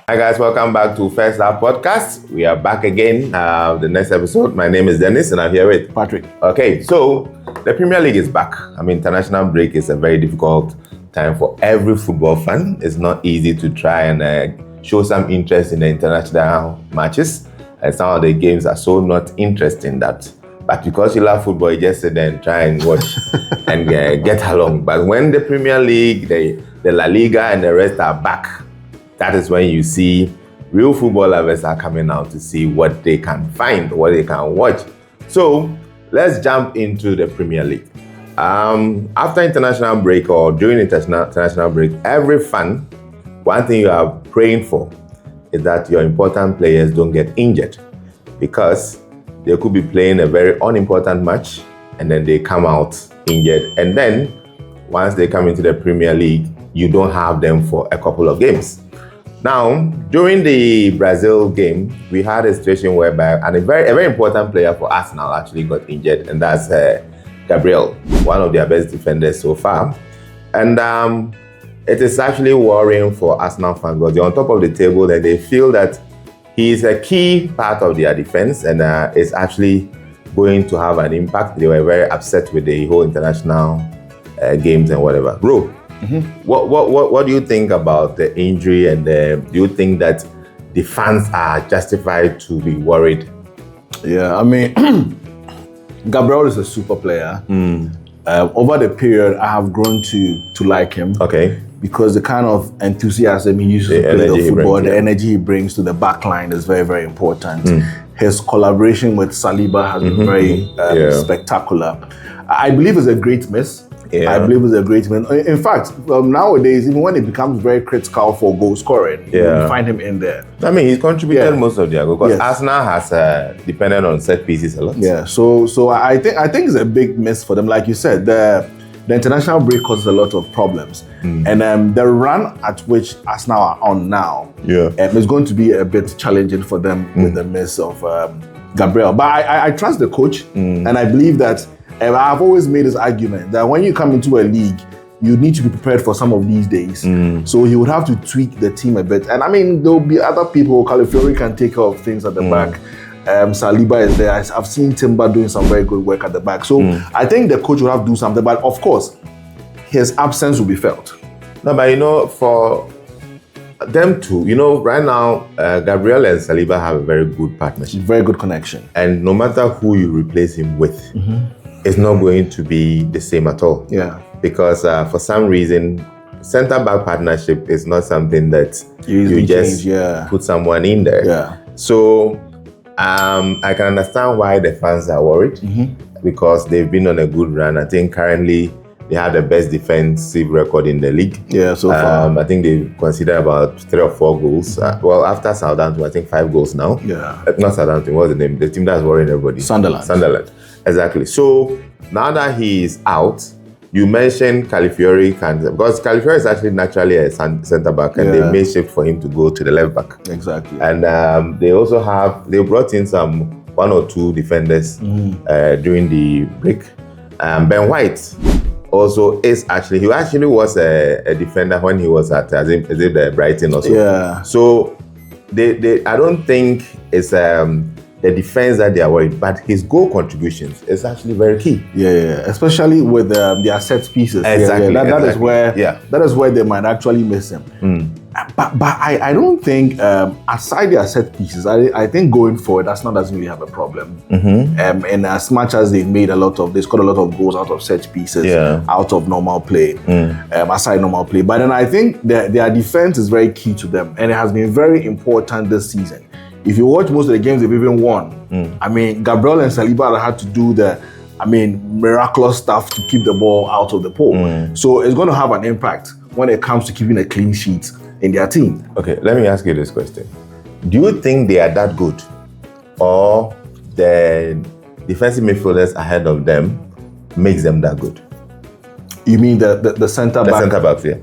Hi guys, welcome back to First Lap Podcast. We are back again. The next episode. My name is Dennis, and I'm here with Patrick. Okay, so the Premier League is back. I mean, international break is a very difficult time for every football fan. It's not easy to try and show some interest in the international matches. And some of the games are so not interesting that. But because you love football, you just sit there and try and watch and get along. But when the Premier League, the La Liga, and the rest are back, that is when you see real football lovers are coming out to see what they can find, what they can watch. So let's jump into the Premier League. After international break or during international break, every fan, one thing you are praying for is that your important players don't get injured, because they could be playing a very unimportant match and then they come out injured. And then once they come into the Premier League, you don't have them for a couple of games. Now, during the Brazil game, we had a situation whereby a very important player for Arsenal actually got injured, and that's Gabriel, one of their best defenders so far. And it is actually worrying for Arsenal fans because they're on top of the table and they feel that he is a key part of their defense and is actually going to have an impact. They were very upset with the whole international games and whatever. Bro, what do you think about the injury, and do you think that the fans are justified to be worried? Yeah, I mean, Gabriel is a super player. Over the period, I have grown to like him. Okay. Because the kind of enthusiasm he uses to play the football, the energy he brings to the back line is very, very important. His collaboration with Saliba has been very spectacular. I believe it's a great miss. I believe it's a great miss. In fact, nowadays, even when it becomes very critical for goal scoring, you find him in there. I mean, he's contributed most of their goals because Arsenal has depended on set pieces a lot. Yeah, so I think it's a big miss for them. Like you said, the international break causes a lot of problems. And the run at which Arsenal are on now is going to be a bit challenging for them with the miss of Gabriel. But I trust the coach, and I believe that I've always made this argument that when you come into a league, you need to be prepared for some of these days. So he would have to tweak the team a bit. And I mean, there'll be other people. Calafiori can take care of things at the back. Saliba is there. I've seen Timber doing some very good work at the back. So I think the coach will have to do something. But of course, his absence will be felt. No, but for them two, right now, Gabriel and Saliba have a very good partnership. Very good connection. And no matter who you replace him with, it's not going to be the same at all. Yeah. Because for some reason, centre-back partnership is not something that you just put someone in there. Yeah. So I can understand why the fans are worried, because they've been on a good run. I think currently they have the best defensive record in the league. Yeah, so far. I think they consider about 3 or 4 goals. Well, after Southampton, I think 5 goals now. Yeah. Not Southampton, what's the name? The team that's worrying everybody. Sunderland. Exactly. So now that he is out, you mentioned Calafiori, because Calafiori is actually naturally a centre-back, and they made shift for him to go to the left-back. Exactly. And they brought in 1 or 2 defenders during the break. Ben White also he actually was a defender when he was at the Brighton also. Yeah. So I don't think it's the defense that they are worried, but his goal contributions is actually very key. Yeah. Especially with their set pieces. Exactly. That is where they might actually miss him. But I don't think aside their set pieces, I think going forward, Arsenal doesn't really have a problem. And as much as they scored a lot of goals out of set pieces, out of normal play, aside normal play. But then I think their defense is very key to them, and it has been very important this season. If you watch most of the games they've even won, I mean, Gabriel and Saliba had to do miraculous stuff to keep the ball out of the pole. So it's going to have an impact when it comes to keeping a clean sheet in their team. Okay, let me ask you this question. Do you think they are that good, or the defensive midfielders ahead of them makes them that good? You mean the centre-back? The centre-backs, yeah.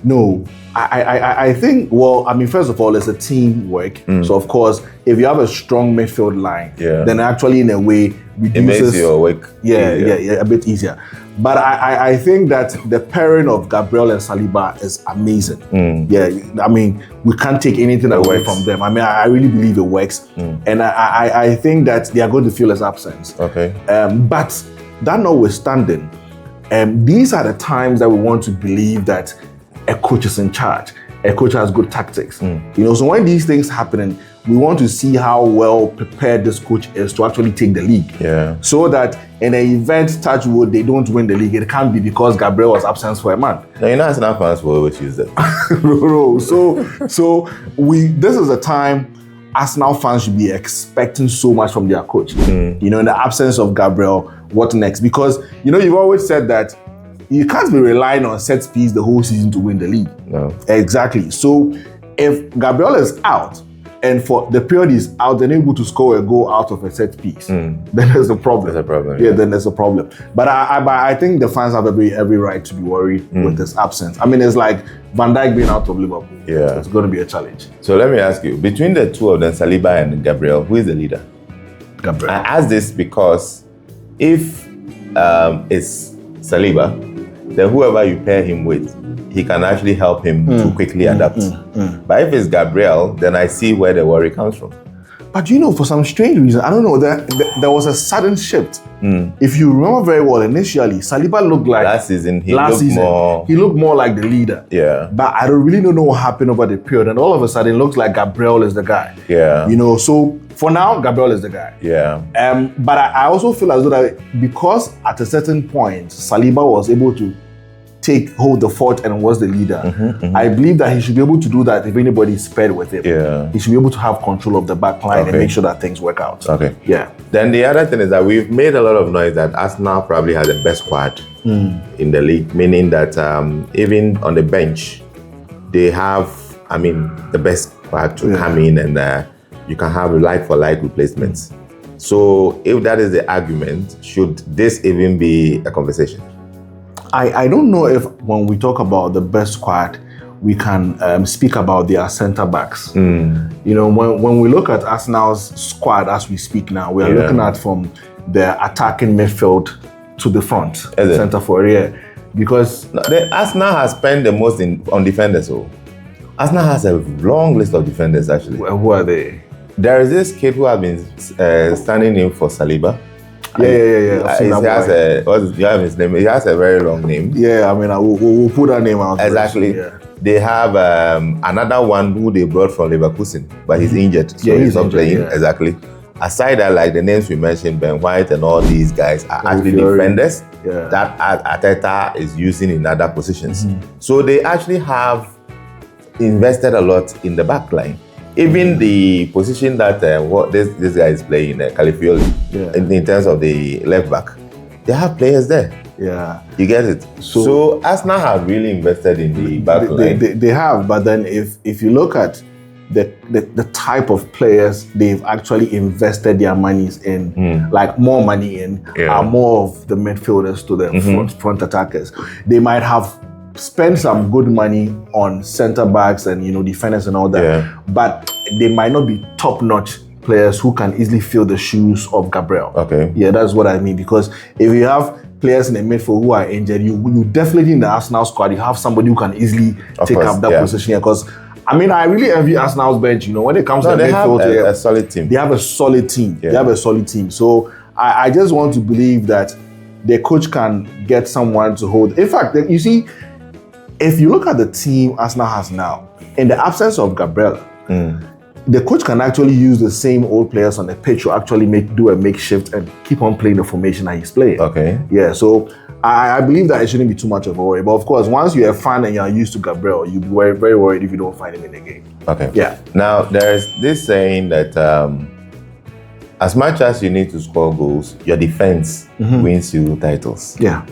No, I think, well, I mean, first of all, it's a teamwork. So, of course, if you have a strong midfield line, then actually, in a way, reduces, it makes your work a bit easier. But I think that the pairing of Gabriel and Saliba is amazing. Yeah, I mean, we can't take anything away from them. I mean, I really believe it works. And I think that they are going to feel his absence. Okay. But that notwithstanding, these are the times that we want to believe that a coach is in charge. A coach has good tactics. You know, so when these things happen, we want to see how well prepared this coach is to actually take the league. So that in an event, touch wood, they don't win the league. It can't be because Gabriel was absent for a month. Now, you know, Arsenal fans will always use that. So this is a time Arsenal fans should be expecting so much from their coach. You know, in the absence of Gabriel, what next? Because, you know, you've always said that you can't be relying on set piece the whole season to win the league. No. Exactly. So if Gabriel is out, and for the period is out, they're able to score a goal out of a set piece, then there's a problem. There's a problem. Yeah, then there's a problem. But I think the fans have every right to be worried with this absence. I mean, it's like Van Dijk being out of Liverpool. Yeah. It's going to be a challenge. So let me ask you, between the two of them, Saliba and Gabriel, who is the leader? Gabriel. I ask this because if it's Saliba, then whoever you pair him with, he can actually help him to quickly adapt. But if it's Gabriel, then I see where the worry comes from. But you know, for some strange reason, I don't know, there was a sudden shift. If you remember very well, initially, Saliba looked like... Last season, he looked more like the leader. Yeah. But I don't really know what happened over the period. And all of a sudden, it looks like Gabriel is the guy. Yeah. You know, so for now, Gabriel is the guy. Yeah. But I also feel as though that because at a certain point, Saliba was able to hold the fort and was the leader. I believe that he should be able to do that if anybody is paired with him. Yeah. He should be able to have control of the back line and make sure that things work out. Okay. Yeah. Then the other thing is that we've made a lot of noise that Arsenal probably has the best squad in the league, meaning that even on the bench, they have, I mean, the best squad to come in and you can have like-for-like replacements. So if that is the argument, should this even be a conversation? I don't know if when we talk about the best squad, we can speak about their centre backs. You know, when we look at Arsenal's squad as we speak now, we are looking at from the attacking midfield to the front, centre forward. Because Arsenal has spent the most on defenders. So Arsenal has a long list of defenders actually. Who are they? There is this kid who has been standing in for Saliba. Yeah. You have his name. He has a very long name. Yeah, I mean, we'll put that name out. Exactly. They have another one who they brought from Leverkusen, but he's injured, so he's not playing. Exactly. Aside that, like the names we mentioned, Ben White and all these guys are actually defenders that Arteta is using in other positions. So they actually have invested a lot in the back line. Even the position that what this guy is playing, Califioli, in terms of the left back, they have players there. Yeah, you get it. So Arsenal have really invested in the back line. They have, but then if you look at the type of players they've actually invested their monies in, like more money in, are more of the midfielders to the front attackers. They might have spend some good money on centre backs and, you know, defenders and all that, but they might not be top-notch players who can easily fill the shoes of Gabriel. Okay. Yeah, that's what I mean, because if you have players in the midfield who are injured, you definitely in the Arsenal squad, you have somebody who can easily take up that position here. Because I mean, I really envy Arsenal's bench. You know, when it comes to the midfield, they have a solid team. They have a solid team. They have a solid team. So I just want to believe that the coach can get someone to hold. In fact, you see, if you look at the team Arsenal has now, in the absence of Gabriel, the coach can actually use the same old players on the pitch to actually do a makeshift and keep on playing the formation that he's playing. Okay. Yeah, so I believe that it shouldn't be too much of a worry. But of course, once you're a fan and you're used to Gabriel, you'll be very, very worried if you don't find him in the game. Okay. Yeah. Now, there's this saying that as much as you need to score goals, your defense wins you titles. Yeah.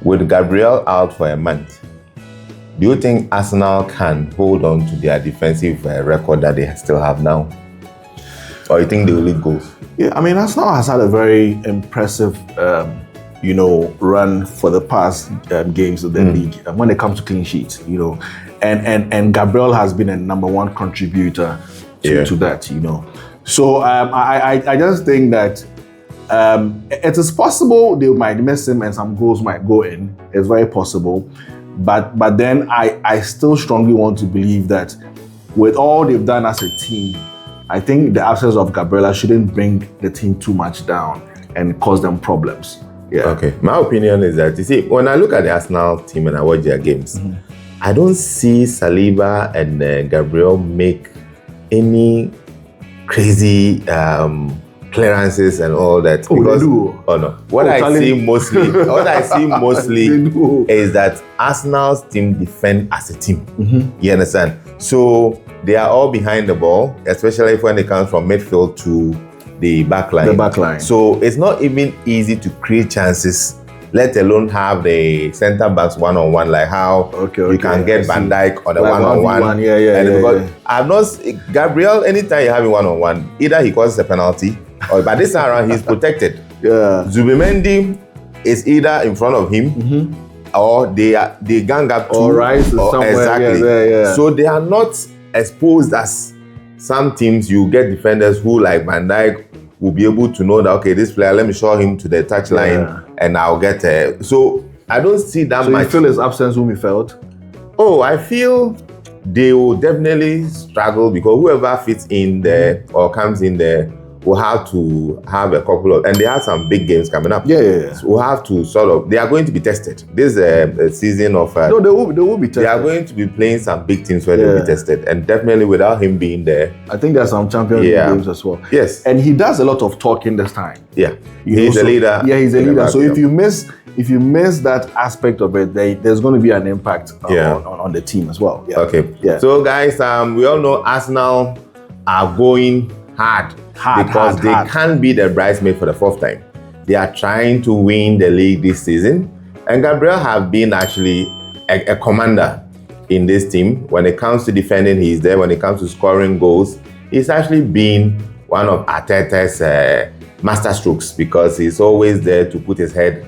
With Gabriel out for a month, do you think Arsenal can hold on to their defensive record that they still have now? Or you think they will leave goals? Yeah, I mean, Arsenal has had a very impressive run for the past games of the league when it comes to clean sheets, and Gabriel has been a number one contributor to that, So I just think that it is possible they might miss him and some goals might go in. It's very possible, but then I still strongly want to believe that with all they've done as a team, I think the absence of Gabriela shouldn't bring the team too much down and cause them problems. Yeah. Okay. My opinion is that, you see, when I look at the Arsenal team and I watch their games, I don't see Saliba and Gabriel make any crazy clearances and all that. Oh, they do. Oh no. What I see mostly is that Arsenal's team defend as a team. You understand? So they are all behind the ball, especially when it comes from midfield to the back line. The back line. So it's not even easy to create chances, let alone have the centre backs one-on-one, like how you can get Van Dijk on a one-on-one. Yeah. I've not Gabriel, anytime you have him one-on-one, either he causes a penalty, or by this time around he's protected. Zubimendi is either in front of him, or they gang up to, or rise somewhere. Exactly. So they are not exposed as some teams. You get defenders who, like Van Dijk, will be able to know that, okay, this player, let me show him to the touchline and I'll get so I don't see that much. So you feel his absence whom he felt? Oh, I feel they will definitely struggle, because whoever fits in there or comes in there will have to have a couple of, and they have some big games coming up. Yeah. So we'll have to they are going to be tested. This is a season of... no, they will be tested. They are going to be playing some big teams where they'll be tested. And definitely without him being there... I think there's some Champions League games as well. Yes. And he does a lot of talking this time. Yeah. He's a leader. Yeah, he's a leader. So if you miss that aspect of it, there's going to be an impact on the team as well. Yeah. Okay. Yeah. So guys, we all know Arsenal are going hard because they can't be the bridesmaid for the fourth time. They are trying to win the league this season, and Gabriel have been actually a commander in this team. When it comes to defending, he's there. When it comes to scoring goals, he's actually been one of Arteta's master strokes, because he's always there to put his head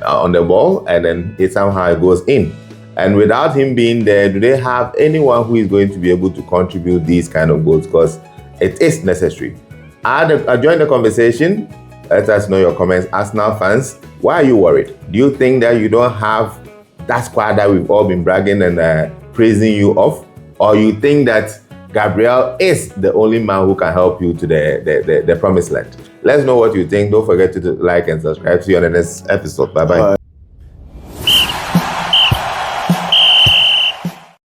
on the ball, and then it somehow goes in. And without him being there, do they have anyone who is going to be able to contribute these kind of goals? Because it is necessary. Join the conversation. Let us know your comments. Arsenal fans, why are you worried? Do you think that you don't have that squad that we've all been bragging and praising you of? Or you think that Gabriel is the only man who can help you to the promised land? Let us know what you think. Don't forget to like and subscribe. See you on the next episode. Bye-bye.